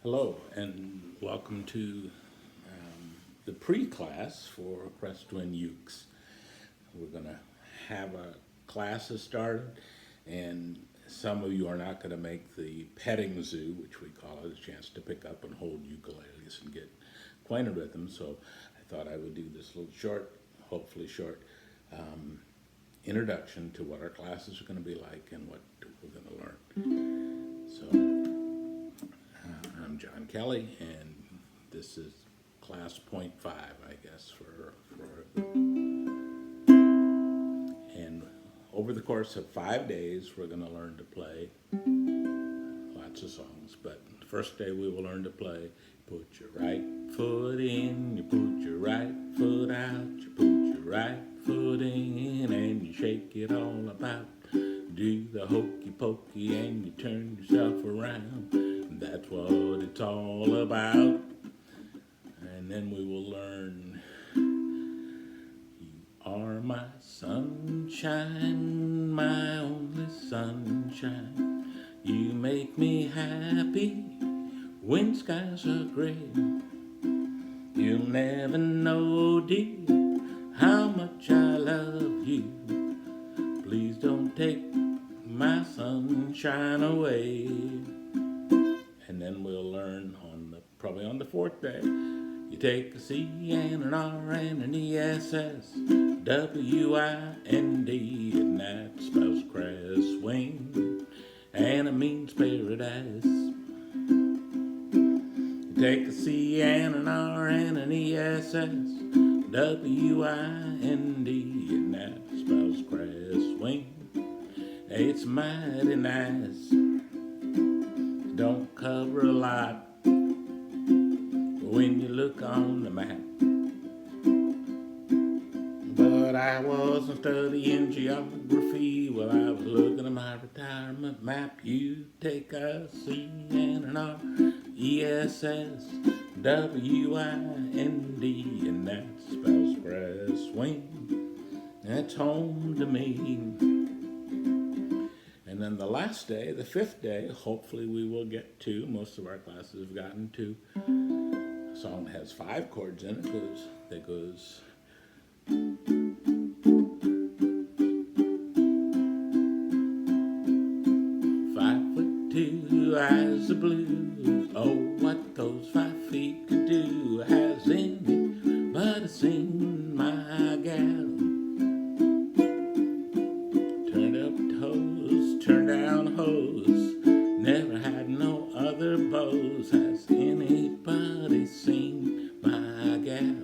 Hello, and welcome to the pre-class for Cresswind Ukes. We're going to have our classes started, and some of you are not going to make the petting zoo, which we call it, a chance to pick up and hold ukuleles and get acquainted with them. So I thought I would do this little short, hopefully short, introduction to what our classes are going to be like and what we're going to learn. So I'm John Kelly, and this is class .5, I guess, and over the course of 5 days, we're going to learn to play lots of songs. But the first day we will learn to play, put your right foot in, you put your right foot out, you put your right foot in, and you shake it all about. Do the hokey pokey and you turn yourself around. That's what it's all about. And then we will learn, you are my sunshine, my only sunshine. You make me happy when skies are gray. You'll never know, dear, how much I love you. Please don't take my sunshine away. And then we'll learn probably on the fourth day, you take a C and an R and an ESS, W-I-N-D, and that spells Cresswind, and it means paradise. You take a C and an R and an ESS, W-I-N-D, and that spells Cresswind. It's mighty nice. Don't cover a lot when you look on the map. But I wasn't studying geography while I was looking at my retirement map. You take a C and an R, ESS, W-I-N-D, and that spells Cresswind. That's home to me. And then the last day, the fifth day, hopefully we will get to, most of our classes have gotten to, a song that has 5 chords in it, that goes 5'2", eyes are blue. Oh, what those 5 feet could do. Has anybody seen my gal? Turned up toes, turned down hose, never had no other bows. Has anybody seen my gal?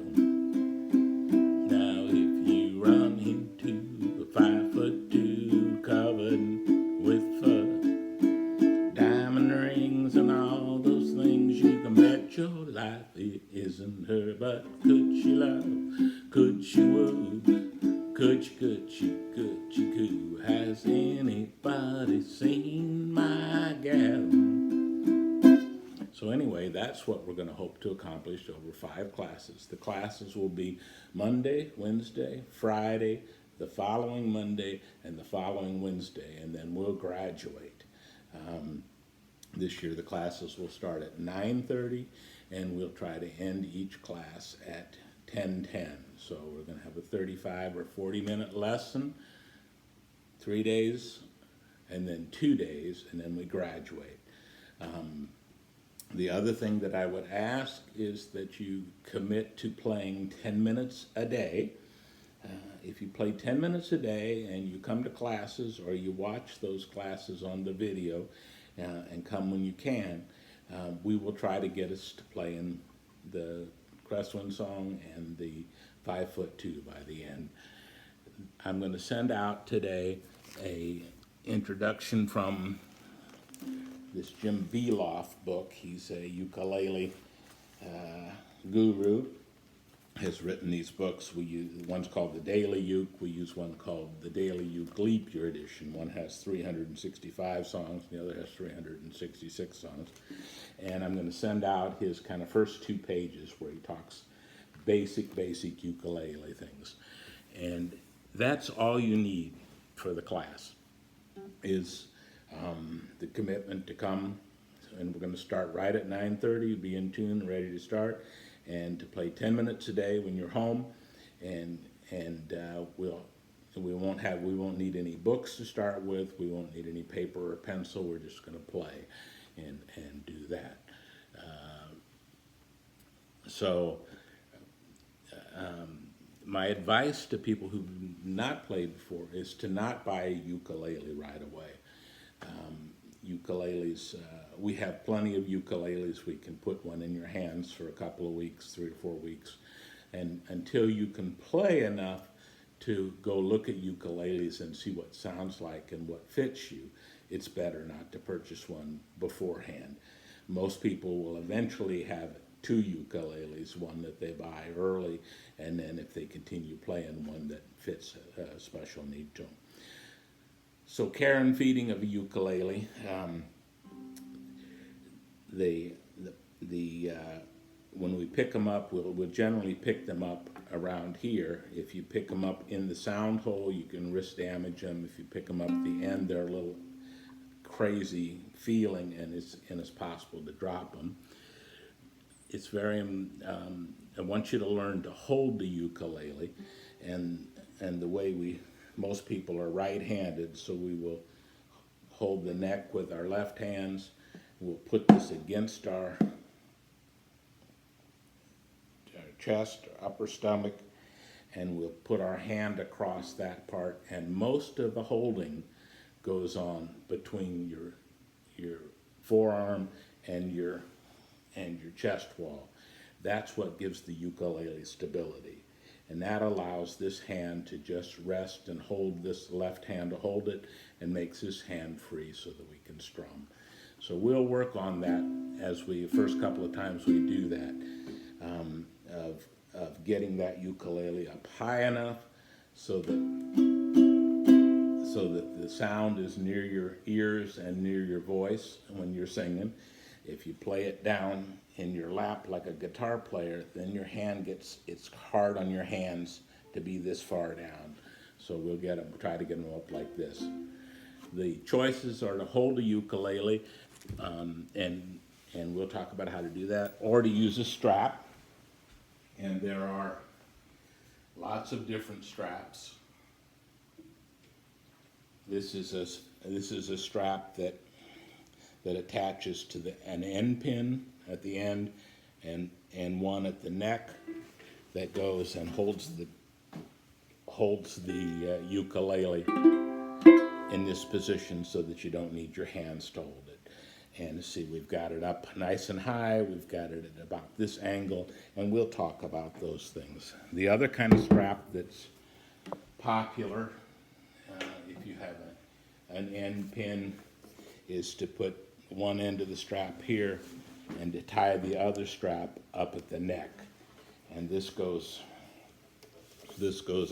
Now if you run into a 5'2", covered with fur, diamond rings and all those things, you can bet your life it isn't her. But could she love? Could she woo? Could she coo? Has anybody seen my gal? So anyway, that's what we're going to hope to accomplish over 5 classes. The classes will be Monday, Wednesday, Friday, the following Monday, and the following Wednesday, and then we'll graduate. This year the classes will start at 9:30, and we'll try to end each class at 10:10. So we're going to have a 35 or 40-minute lesson, 3 days, and then 2 days, and then we graduate. The other thing that I would ask is that you commit to playing 10 minutes a day. If you play 10 minutes a day and you come to classes or you watch those classes on the video and come when you can, we will try to get us to play in the Cresswind song and the 5'2" by the end. I'm going to send out today a introduction from this Jim Veloff book. He's a ukulele guru. Has written these books. We use one's called the Daily Uke. We use one called the Daily Uke Leap Year Edition. One has 365 songs, the other has 366 songs. And I'm going to send out his kind of first 2 pages where he talks basic ukulele things. And that's all you need for the class, is the commitment to come and we're going to start right at 9:30. Be in tune, ready to start, and to play 10 minutes a day when you're home, and we won't need any books to start with. We won't need any paper or pencil. We're just going to play, and do that. So. My advice to people who've not played before is to not buy a ukulele right away. Ukuleles, we have plenty of ukuleles. We can put one in your hands for a couple of weeks, 3 or 4 weeks, and until you can play enough to go look at ukuleles and see what sounds like and what fits you, it's better not to purchase one beforehand. Most people will eventually have 2 ukuleles, one that they buy early, and then if they continue playing, one that fits a special need to them. So care and feeding of a ukulele. When we pick them up, we'll generally pick them up around here. If you pick them up in the sound hole, you can risk damage them. If you pick them up at the end, they're a little crazy feeling, and it's possible to drop them. It's very, I want you to learn to hold the ukulele, and the way most people are right-handed, so we will hold the neck with our left hands. We'll put this against our chest, upper stomach, and we'll put our hand across that part, and most of the holding goes on between your forearm and your chest wall. That's what gives the ukulele stability, and that allows this hand to just rest and hold this left hand to hold it, and makes this hand free so that we can strum. So we'll work on that as first couple of times we do that, of getting that ukulele up high enough so that the sound is near your ears and near your voice when you're singing. If you play it down in your lap like a guitar player, then your hand it's hard on your hands to be this far down. So we'll try to get them up like this. The choices are to hold a ukulele, and we'll talk about how to do that, or to use a strap. And there are lots of different straps. This is a strap that attaches to an end pin at the end, and one at the neck that goes and holds the ukulele in this position so that you don't need your hands to hold it. And see, we've got it up nice and high, we've got it at about this angle, and we'll talk about those things. The other kind of strap that's popular, if you have an end pin, is to put one end of the strap here and to tie the other strap up at the neck. And this goes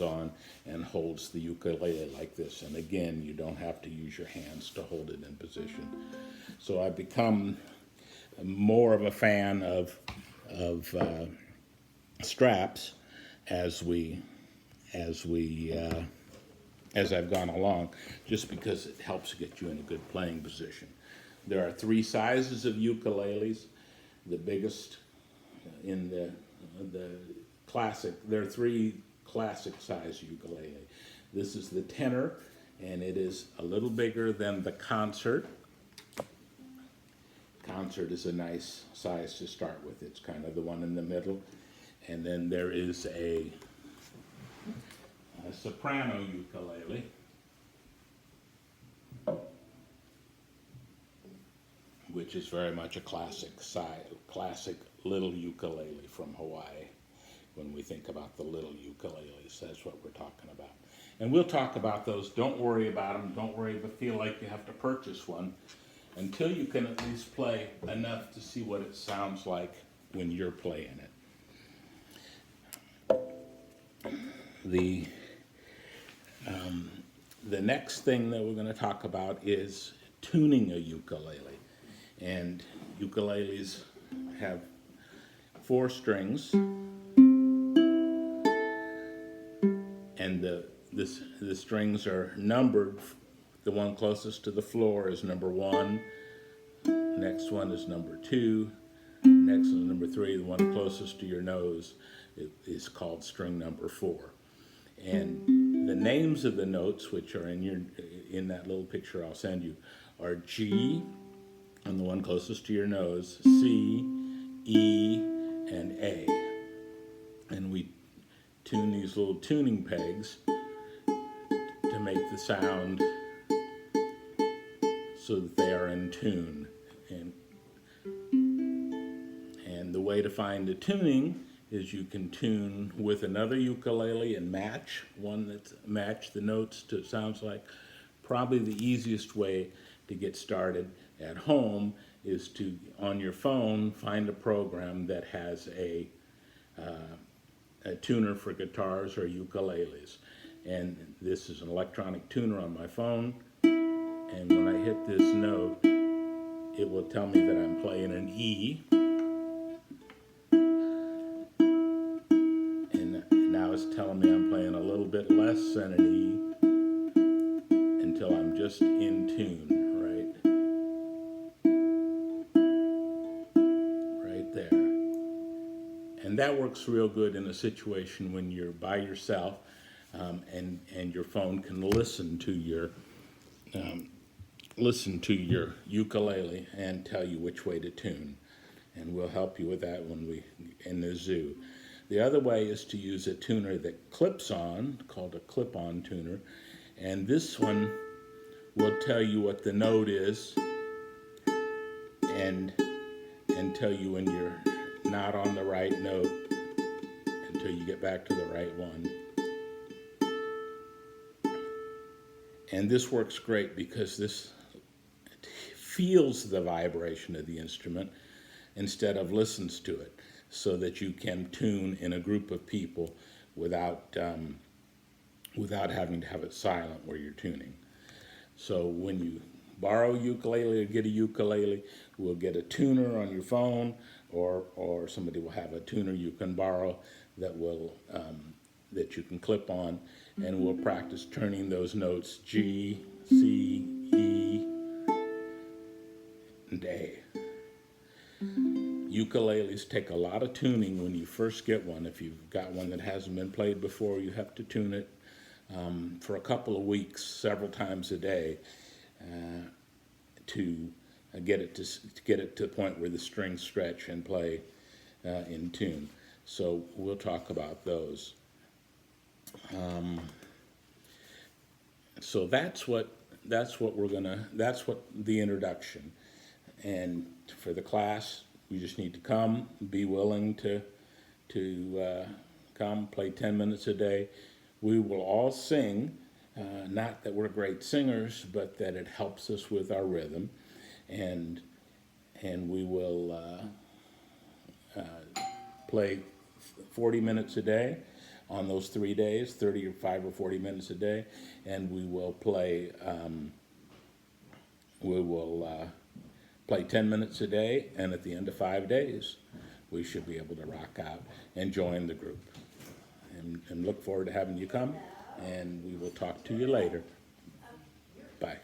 on and holds the ukulele like this. And again, you don't have to use your hands to hold it in position. So I've become more of a fan of straps as I've gone along, just because it helps get you in a good playing position. There are 3 sizes of ukuleles. The biggest in the classic, there are 3 classic size ukulele. This is the tenor, and it is a little bigger than the concert. Concert is a nice size to start with. It's kind of the one in the middle. And then there is a soprano ukulele, which is very much a classic little ukulele from Hawaii. When we think about the little ukuleles, that's what we're talking about. And we'll talk about those. Don't worry about them. Don't worry if you feel like you have to purchase one until you can at least play enough to see what it sounds like when you're playing it. The next thing that we're going to talk about is tuning a ukulele. And ukuleles have 4 strings, and the strings are numbered. The one closest to the floor is number 1, Next one is number 2. Next is number 3. The one closest to your nose is called string number 4. And the names of the notes, which are in that little picture I'll send you, are G, and the one closest to your nose, C, E, and A. And we tune these little tuning pegs to make the sound so that they are in tune. And the way to find the tuning is you can tune with another ukulele and match the notes to sounds like. Probably the easiest way to get started at home is to, on your phone, find a program that has a tuner for guitars or ukuleles. And this is an electronic tuner on my phone. And when I hit this note, it will tell me that I'm playing an E. And now it's telling me I'm playing a little bit less than an E until I'm just in tune, right there. And that works real good in a situation when you're by yourself and your phone can listen to your ukulele and tell you which way to tune. And we'll help you with that when we in the zoo. The other way is to use a tuner that clips on, called a clip-on tuner. And this one will tell you what the note is and tell you when you're not on the right note until you get back to the right one. And this works great because this feels the vibration of the instrument instead of listens to it, so that you can tune in a group of people without having to have it silent where you're tuning. So when you borrow a ukulele or get a ukulele, we'll get a tuner on your phone, or somebody will have a tuner you can borrow that will that you can clip on, and we'll practice turning those notes G, C, E, and A. Ukuleles take a lot of tuning when you first get one. If you've got one that hasn't been played before, you have to tune it for a couple of weeks, several times a day, to get it to the point where the strings stretch and play in tune. So we'll talk about those. So that's what the introduction. And for the class, you just need to come, be willing to come, play 10 minutes a day. We will all sing, not that we're great singers, but that it helps us with our rhythm. And we will play 40 minutes a day on those 3 days, 35 or 40 minutes a day, and we will play 10 minutes a day, and at the end of 5 days, we should be able to rock out and join the group. And look forward to having you come, and we will talk to you later. Bye.